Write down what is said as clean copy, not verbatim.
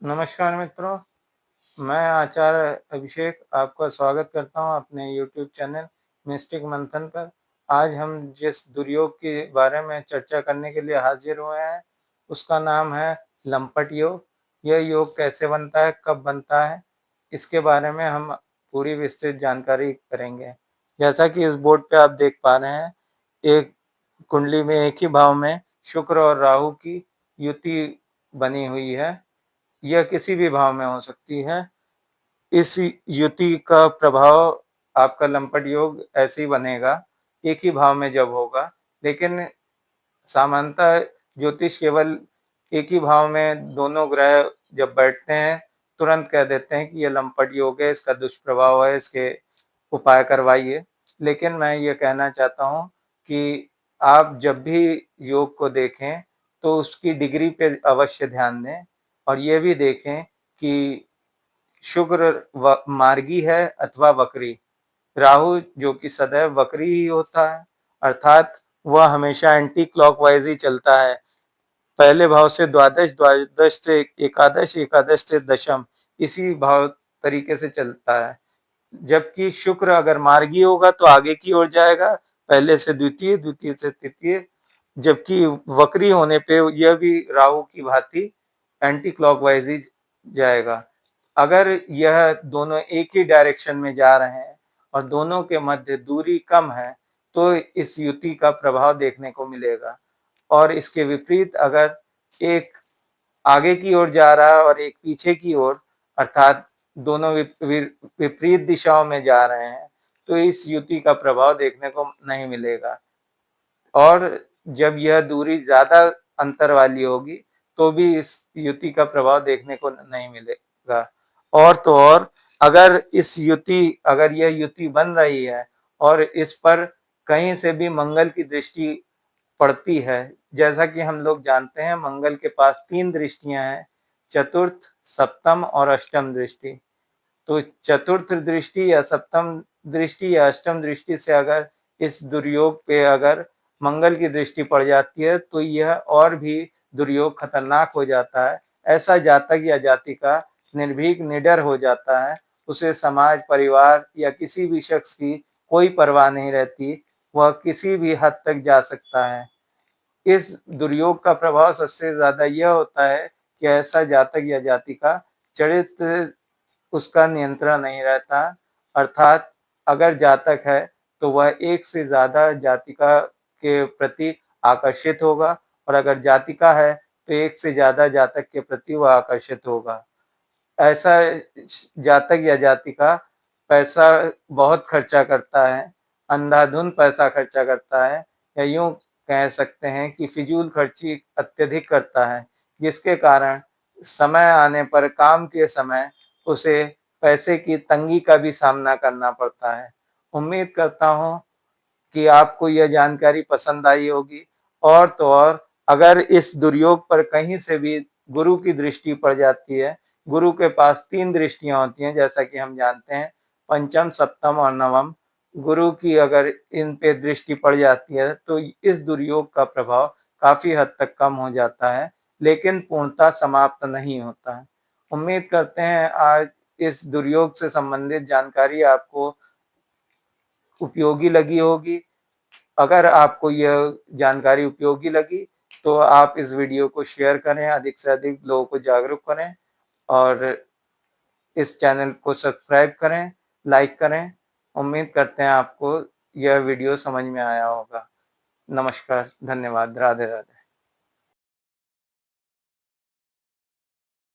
नमस्कार मित्रों, मैं आचार्य अभिषेक आपका स्वागत करता हूं अपने यूट्यूब चैनल मिस्टिक मंथन पर। आज हम जिस दुर्योग के बारे में चर्चा करने के लिए हाजिर हुए हैं, उसका नाम है लंपट योग। यह योग कैसे बनता है, कब बनता है, इसके बारे में हम पूरी विस्तृत जानकारी करेंगे। जैसा कि इस बोर्ड पे आप देख पा रहे हैं, एक कुंडली में एक ही भाव में शुक्र और राहु की युति बनी हुई है। यह किसी भी भाव में हो सकती है। इस युति का प्रभाव आपका लंपट योग ऐसे ही बनेगा, एक ही भाव में जब होगा। लेकिन सामान्यतः ज्योतिष केवल एक ही भाव में दोनों ग्रह जब बैठते हैं, तुरंत कह देते हैं कि यह लंपट योग है, इसका दुष्प्रभाव है, इसके उपाय करवाइए। लेकिन मैं ये कहना चाहता हूँ कि आप जब भी योग को देखें तो उसकी डिग्री पे अवश्य ध्यान दें और ये भी देखें कि शुक्र मार्गी है अथवा वक्री। राहु जो कि सदैव वक्री ही होता है, अर्थात वह हमेशा एंटी क्लॉकवाइज ही चलता है। पहले भाव से द्वादश, द्वादश से एकादश, एकादश से दशम, इसी भाव तरीके से चलता है। जबकि शुक्र अगर मार्गी होगा तो आगे की ओर जाएगा, पहले से द्वितीय, द्वितीय से तृतीय। जबकि वक्री होने पे यह भी राहु की भांति एंटी क्लॉकवाइज ही जाएगा। अगर यह दोनों एक ही डायरेक्शन में जा रहे हैं और दोनों के मध्य दूरी कम है तो इस युति का प्रभाव देखने को मिलेगा। और इसके विपरीत अगर एक आगे की ओर जा रहा है और एक पीछे की ओर, अर्थात दोनों विपरीत दिशाओं में जा रहे हैं, तो इस युति का प्रभाव देखने को नहीं मिलेगा। और जब यह दूरी ज्यादा अंतर वाली होगी तो भी इस युति का प्रभाव देखने को नहीं मिलेगा। और तो और अगर यह युति बन रही है और इस पर कहीं से भी मंगल की दृष्टि पड़ती है, जैसा कि हम लोग जानते हैं मंगल के पास 3 दृष्टियां हैं, चतुर्थ, सप्तम और अष्टम दृष्टि। तो चतुर्थ दृष्टि या सप्तम दृष्टि या अष्टम दृष्टि से अगर इस दुर्योग पे अगर मंगल की दृष्टि पड़ जाती है तो यह और भी दुर्योग खतरनाक हो जाता है। ऐसा जातक या जातिका निर्भीक निडर हो जाता है, उसे समाज, परिवार या किसी भी शख्स की कोई परवाह नहीं रहती, वह किसी भी हद तक जा सकता है। इस दुर्योग का प्रभाव सबसे ज्यादा यह होता है कि ऐसा जातक या जातिका चरित्र उसका नियंत्रण नहीं रहता। अर्थात अगर जातक है तो वह एक से ज्यादा जातिका के प्रति आकर्षित होगा और अगर जातिका है तो एक से ज्यादा जातक के प्रति वह आकर्षित होगा। ऐसा जातक या जातिका पैसा बहुत खर्चा करता है, अंधाधुंध पैसा खर्चा करता है, या यूं कह सकते हैं कि फिजूल खर्ची अत्यधिक करता है, जिसके कारण समय आने पर, काम के समय उसे पैसे की तंगी का भी सामना करना पड़ता है। उम्मीद करता हूं कि आपको यह जानकारी पसंद आई होगी। और तो और अगर इस दुर्योग पर कहीं से भी गुरु की दृष्टि पड़ जाती है, गुरु के पास 3 दृष्टियां होती हैं जैसा कि हम जानते हैं, पंचम, सप्तम और नवम। गुरु की अगर इन पे दृष्टि पड़ जाती है तो इस दुर्योग का प्रभाव काफी हद तक कम हो जाता है, लेकिन पूर्णतः समाप्त नहीं होता है। उम्मीद करते हैं आज इस दुर्योग से संबंधित जानकारी आपको उपयोगी लगी होगी। अगर आपको यह जानकारी उपयोगी लगी तो आप इस वीडियो को शेयर करें, अधिक से अधिक लोगों को जागरूक करें और इस चैनल को सब्सक्राइब करें, लाइक करें। उम्मीद करते हैं आपको यह वीडियो समझ में आया होगा। नमस्कार, धन्यवाद, राधे राधे।